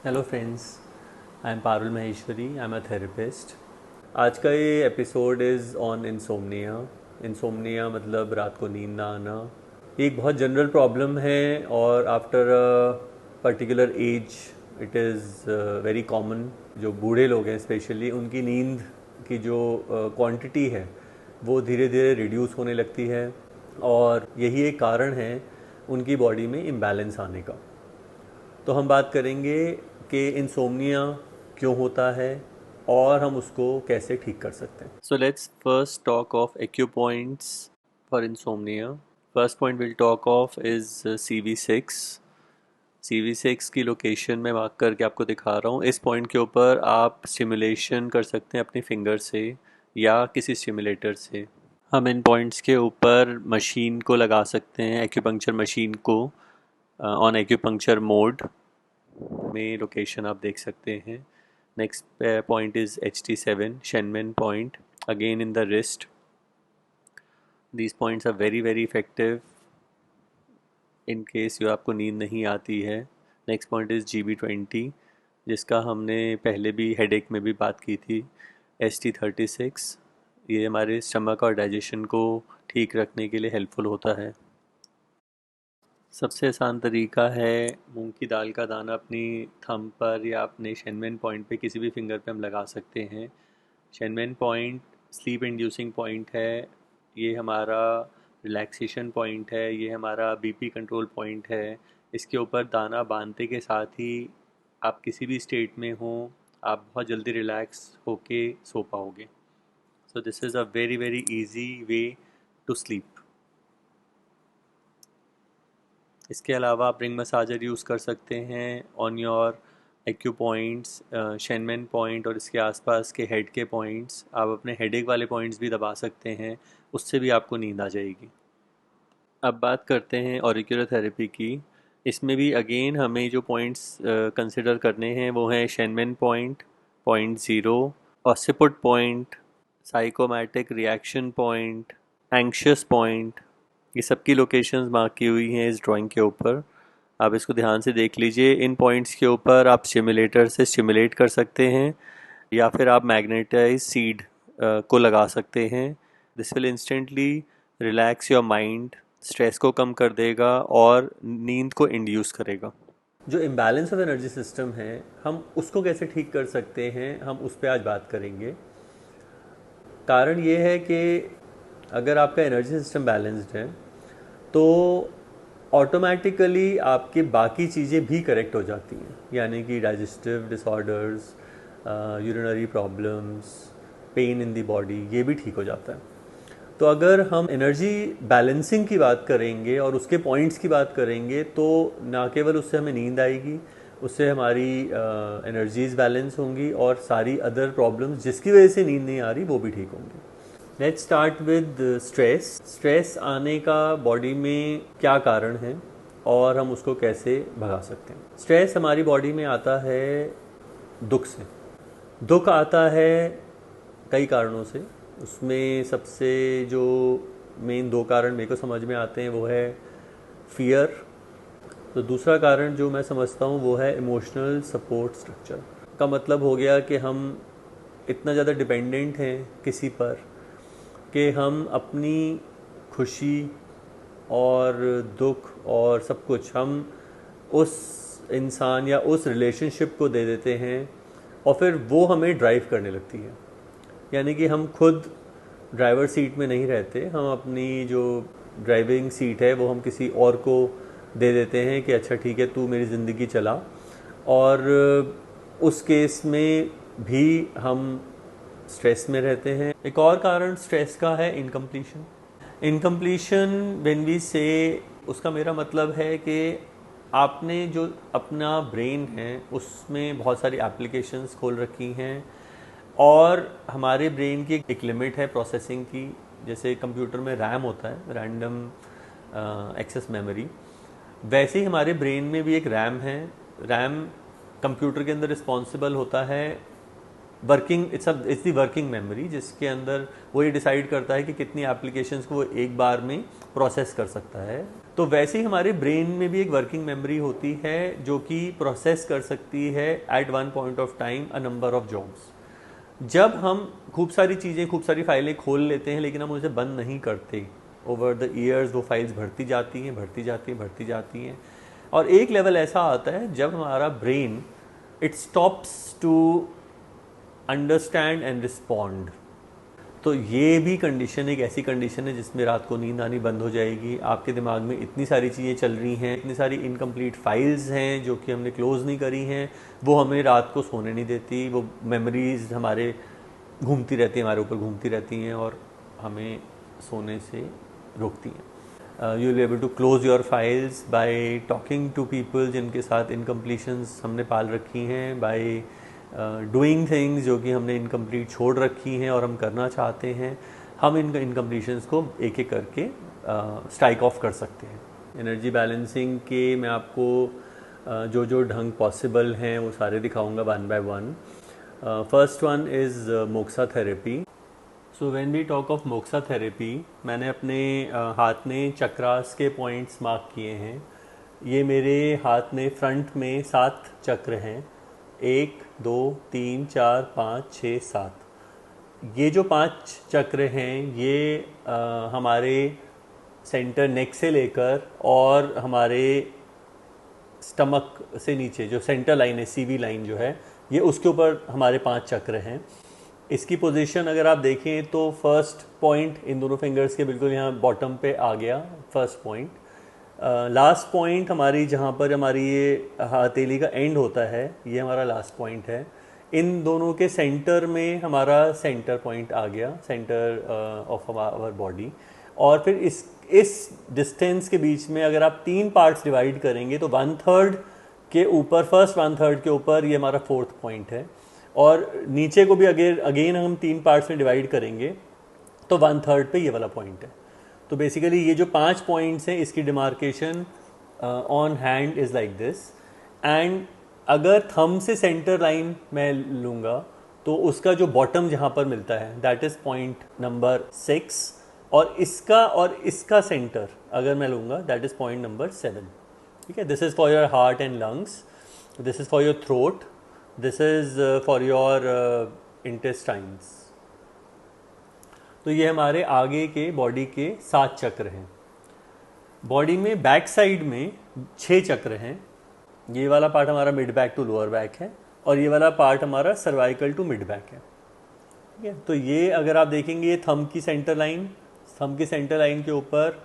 Hello friends, I am Parul Maheshwari, I am a therapist. आज का ये episode is on insomnia. Insomnia मतलब रात को नींद ना आना। ये एक बहुत जनरल प्रॉब्लम है और after a particular age it is very common. जो बूढ़े लोग हैं स्पेशली, उनकी नींद की जो क्वांटिटी है वो धीरे धीरे रिड्यूस होने लगती है और यही एक कारण है उनकी बॉडी में इम्बैलेंस आने का। तो हम बात करेंगे कि इंसोम्निया क्यों होता है और हम उसको कैसे ठीक कर सकते हैं। So let's first talk of acupoints for insomnia. First point will talk of is CV6। CV6 की लोकेशन मैं मार्क करके आपको दिखा रहा हूँ। इस पॉइंट के ऊपर आप स्टिमुलेशन कर सकते हैं अपने फिंगर से या किसी स्टिमुलेटर से। हम इन पॉइंट्स के ऊपर मशीन को लगा सकते हैं, एक्यूपंक्चर मशीन को ऑन एक्यूपंक्चर मोड में लोकेशन आप देख सकते हैं। Next point is HT7 Shenmen point, again in the wrist. These points are very very effective in case जो आपको नींद नहीं आती है। नेक्स्ट पॉइंट इज GB20, जिसका हमने पहले भी हेडेक में भी बात की थी। ST36, ये हमारे स्टमक और डाइजेशन को ठीक रखने के लिए हेल्पफुल होता है। सबसे आसान तरीका है मूंग की दाल का दाना अपनी थंब पर या अपने शेनमेन पॉइंट पे किसी भी फिंगर पे हम लगा सकते हैं। Shenmen point sleep inducing point है, ये हमारा रिलैक्सेशन पॉइंट है, ये हमारा BP कंट्रोल पॉइंट है। इसके ऊपर दाना बांधते के साथ ही आप किसी भी स्टेट में हो, आप बहुत जल्दी रिलैक्स होके सो पाओगे। So this is a very very easy way to sleep. इसके अलावा आप रिंग मसाजर यूज़ कर सकते हैं on your acu points, Shenmen point और इसके आसपास के हेड के पॉइंट्स। आप अपने हेडेक वाले पॉइंट्स भी दबा सकते हैं, उससे भी आपको नींद आ जाएगी। अब बात करते हैं ऑरिकुलर थेरेपी की। इसमें भी अगेन हमें जो पॉइंट्स कंसिडर करने हैं वो हैं Shenmen point, point zero, occiput point, psychosomatic reaction point, anxious point. ये सबकी लोकेशंस मार्क की हुई हैं इस ड्राइंग के ऊपर। आप इसको ध्यान से देख लीजिए। इन पॉइंट्स के ऊपर आप स्टिमुलेटर से स्टिमुलेट कर सकते हैं या फिर आप मैग्नेटाइज सीड को लगा सकते हैं। This will instantly relax your mind, stress को कम कर देगा और नींद को इंड्यूस करेगा। जो इम्बैलेंस ऑफ एनर्जी सिस्टम है, हम उसको कैसे ठीक कर सकते हैं, हम उस पर आज बात करेंगे। कारण ये है कि अगर आपका एनर्जी सिस्टम बैलेंस्ड है तो ऑटोमेटिकली आपकी बाकी चीज़ें भी करेक्ट हो जाती हैं, यानी कि digestive disorders, urinary problems, pain in the body, ये भी ठीक हो जाता है। तो अगर हम एनर्जी बैलेंसिंग की बात करेंगे और उसके पॉइंट्स की बात करेंगे तो ना केवल उससे हमें नींद आएगी, उससे हमारी एनर्जीज बैलेंस होंगी और सारी अदर प्रॉब्लम्स जिसकी वजह से नींद नहीं आ रही वो भी ठीक होंगी। Let's start with stress. Stress आने का बॉडी में क्या कारण है और हम उसको कैसे भगा सकते हैं। स्ट्रेस हमारी बॉडी में आता है दुख से। दुख आता है कई कारणों से। उसमें सबसे जो मेन दो कारण मेरे को समझ में आते हैं वो है फियर। तो दूसरा कारण जो मैं समझता हूँ वो है इमोशनल सपोर्ट स्ट्रक्चर। का मतलब हो गया कि हम इतना ज़्यादा डिपेंडेंट हैं किसी पर कि हम अपनी खुशी और दुख और सब कुछ हम उस इंसान या उस रिलेशनशिप को दे देते हैं और फिर वो हमें ड्राइव करने लगती है। यानी कि हम खुद ड्राइवर सीट में नहीं रहते, हम अपनी जो ड्राइविंग सीट है वो हम किसी और को दे देते हैं कि अच्छा ठीक है तू मेरी ज़िंदगी चला। और उस केस में भी हम स्ट्रेस में रहते हैं। एक और कारण स्ट्रेस का है इनकम्प्लीशन। इनकम्प्लीशन व्हेन वी से, उसका मेरा मतलब है कि आपने जो अपना ब्रेन है उसमें बहुत सारी एप्लीकेशंस खोल रखी हैं और हमारे ब्रेन की एक लिमिट है प्रोसेसिंग की। जैसे कंप्यूटर में रैम होता है, रैंडम एक्सेस मेमोरी, वैसे ही हमारे ब्रेन में भी एक रैम है। रैम कंप्यूटर के अंदर रिस्पॉन्सिबल होता है working, it's the working memory, जिसके अंदर वो ये डिसाइड करता है कि कितनी एप्लीकेशंस को वो एक बार में प्रोसेस कर सकता है। तो वैसे ही हमारे ब्रेन में भी एक वर्किंग मेमोरी होती है जो कि प्रोसेस कर सकती है at one point of time a number of jobs. जब हम खूब सारी चीज़ें, खूब सारी फाइलें खोल लेते हैं लेकिन हम उसे बंद नहीं करते, ओवर द ईयर्स वो फाइल्स बढ़ती जाती हैं, बढ़ती जाती हैं, बढ़ती जाती हैं, और एक लेवल ऐसा आता है जब हमारा brain it stops to understand and respond. तो ये भी कंडीशन एक ऐसी कंडीशन है जिसमें रात को नींद आनी बंद हो जाएगी। आपके दिमाग में इतनी सारी चीज़ें चल रही हैं, इतनी सारी इनकम्प्लीट फाइल्स हैं जो कि हमने क्लोज़ नहीं करी हैं, वो हमें रात को सोने नहीं देती। वो मेमोरीज हमारे घूमती रहती हैं, हमारे ऊपर घूमती रहती हैं और हमें सोने से रोकती हैं। You will be able to close your files by talking to people जिनके साथ इनकम्प्लीशंस हमने पाल रखी हैं, बाय डूइंग थिंग्स जो कि हमने इनकम्प्लीट छोड़ रखी हैं और हम करना चाहते हैं। हम इन इनकम्प्लीशंस को एक एक करके स्ट्राइक ऑफ कर सकते हैं। एनर्जी बैलेंसिंग के मैं आपको जो जो ढंग पॉसिबल हैं वो सारे दिखाऊंगा one by one. First one is moxa therapy. So when we talk of moxa therapy, मैंने अपने हाथ में चक्रास के पॉइंट्स मार्क किए हैं। ये मेरे हाथ में फ्रंट में 7 चक्र हैं, 1 2 3 4 5 6 7। ये जो 5 चक्र हैं ये हमारे सेंटर नेक से लेकर और हमारे स्टमक से नीचे जो सेंटर लाइन है, सीवी लाइन जो है, ये उसके ऊपर हमारे 5 चक्र हैं। इसकी पोजीशन अगर आप देखें तो फर्स्ट पॉइंट इन दोनों फिंगर्स के बिल्कुल यहाँ बॉटम पे आ गया, फर्स्ट पॉइंट। लास्ट पॉइंट हमारी जहाँ पर हमारी ये हथेली का एंड होता है, ये हमारा लास्ट पॉइंट है। इन दोनों के सेंटर में हमारा सेंटर पॉइंट आ गया, सेंटर ऑफ आवर बॉडी। और फिर इस डिस्टेंस के बीच में अगर आप 3 पार्ट्स डिवाइड करेंगे तो 1/3 के ऊपर, फर्स्ट 1/3 के ऊपर ये हमारा 4th पॉइंट है, और नीचे को भी अगेन हम 3 पार्ट्स में डिवाइड करेंगे तो 1/3 पे ये वाला पॉइंट है। तो बेसिकली ये जो 5 पॉइंट्स हैं इसकी demarcation on hand is like this. And अगर थंब से सेंटर लाइन मैं लूँगा तो उसका जो बॉटम जहाँ पर मिलता है दैट इज़ पॉइंट नंबर 6, और इसका सेंटर अगर मैं लूँगा दैट इज़ पॉइंट नंबर 7। ठीक है, this is for your heart and lungs, this is for your throat, this is for your intestines. तो ये हमारे आगे के बॉडी के 7 चक्र हैं। बॉडी में बैक साइड में 6 चक्र हैं। ये वाला पार्ट हमारा mid back to lower back है और ये वाला पार्ट हमारा सर्वाइकल टू मिड बैक है। ठीक है, तो ये अगर आप देखेंगे ये थंब की सेंटर लाइन के ऊपर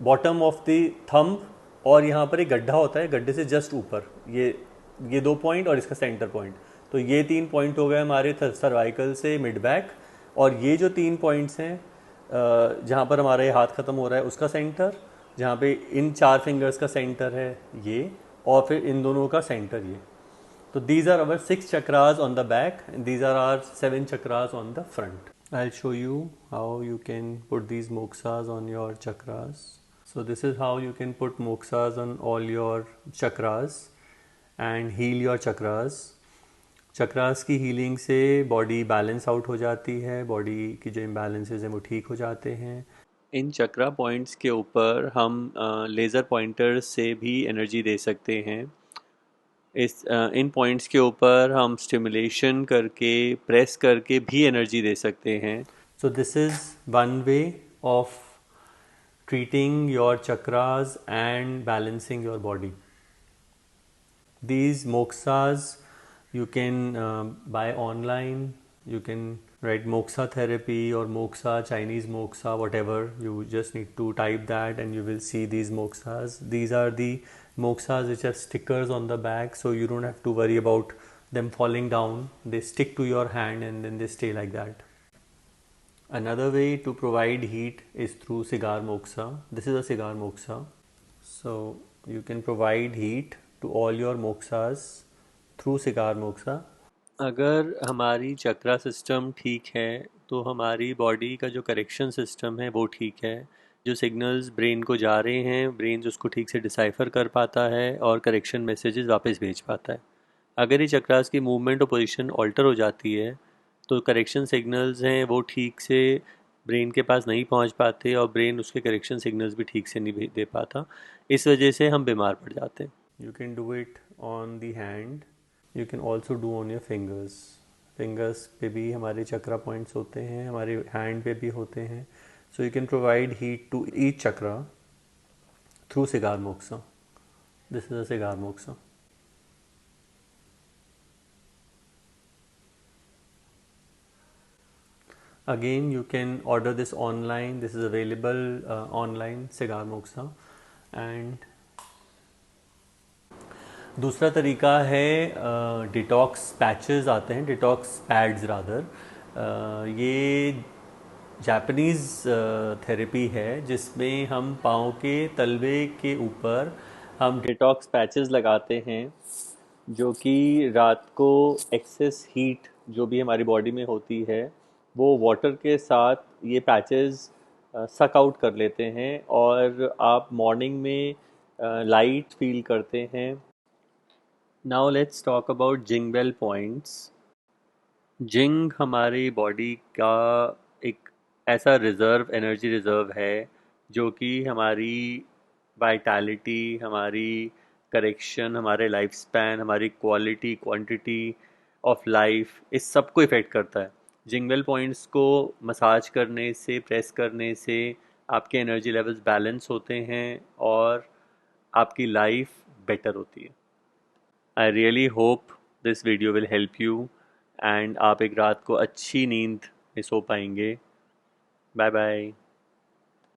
बॉटम ऑफ द थंब, और यहाँ पर एक गड्ढा होता है, गड्ढे से जस्ट ऊपर ये 2 पॉइंट और इसका सेंटर पॉइंट। तो ये 3 पॉइंट हो गए हमारे सर्वाइकल से मिड बैक, और ये जो 3 पॉइंट्स हैं जहाँ पर हमारा ये हाथ ख़त्म हो रहा है उसका सेंटर, जहाँ पे इन 4 फिंगर्स का सेंटर है ये, और फिर इन दोनों का सेंटर ये। तो these are our 6 chakras on the back end these are our 7 chakras on the front. I'll show you how you can put these moksas on your chakras. So this is how you can put moksas on all your chakras and heal your chakras. Chakras की healing से body balance out हो जाती है, body की जो imbalances हैं वो ठीक हो जाते हैं। इन चक्रा पॉइंट्स के ऊपर हम लेज़र पॉइंटर्स से भी एनर्जी दे सकते हैं। इन पॉइंट्स के ऊपर हम स्टिमुलेशन करके, प्रेस करके भी एनर्जी दे सकते हैं। सो this is one way of treating your chakras and balancing your body. These moksas you can buy online. You can write moksha therapy or moksha, Chinese moksha, whatever. You just need to type that and you will see these moksas. These are the moksas which have stickers on the back, so you don't have to worry about them falling down. They stick to your hand and then they stay like that. Another way to provide heat is through cigar moksha. This is a cigar moksha. So you can provide heat to all your moksas through cigar moksha. अगर हमारी चक्रा system ठीक है तो हमारी body का जो correction system है वो ठीक है। जो सिग्नल्स ब्रेन को जा रहे हैं, ब्रेन उसको ठीक से डिसाइफर कर पाता है और करेक्शन मैसेजेस वापस भेज पाता है। अगर ये चक्रास की मूवमेंट और पोजीशन ऑल्टर हो जाती है तो करेक्शन सिग्नल्स हैं वो ठीक से ब्रेन के पास नहीं पहुंच पाते और ब्रेन उसके करेक्शन सिग्नल्स भी ठीक से नहीं दे पाता। इस वजह से हम बीमार पड़ जाते हैं। You can do it on the hand, you can also do on your fingers. Fingers पे भी हमारे चक्रा पॉइंट्स होते हैं, हमारे हैंड पे भी होते हैं। So you can provide heat to each chakra through cigar moxa. This is a cigar moxa. Again, you can order this online. This is available online, Cigar Moxa. And दूसरा तरीका है डिटॉक्स पैचेस आते हैं, detox pads rather. ये Japanese therapy है जिसमें हम पाँव के तलवे के ऊपर हम डिटॉक्स पैचेस लगाते हैं, जो कि रात को एक्सेस हीट जो भी हमारी बॉडी में होती है वो वाटर के साथ ये पैचेस सक आउट कर लेते हैं और आप मॉर्निंग में लाइट फील करते हैं। Now let's talk about jing well points. Jing हमारी बॉडी का एक ऐसा रिज़र्व, एनर्जी रिज़र्व है जो कि हमारी वाइटैलिटी, हमारी करेक्शन, हमारे लाइफ स्पैन, हमारी क्वालिटी क्वांटिटी ऑफ लाइफ, इस सब को इफ़ेक्ट करता है। जिंगल पॉइंट्स को मसाज करने से, प्रेस करने से आपके एनर्जी लेवल्स बैलेंस होते हैं और आपकी लाइफ बेटर होती है। I really hope this video will help you and आप एक रात को अच्छी नींद में सो पाएंगे। Bye bye.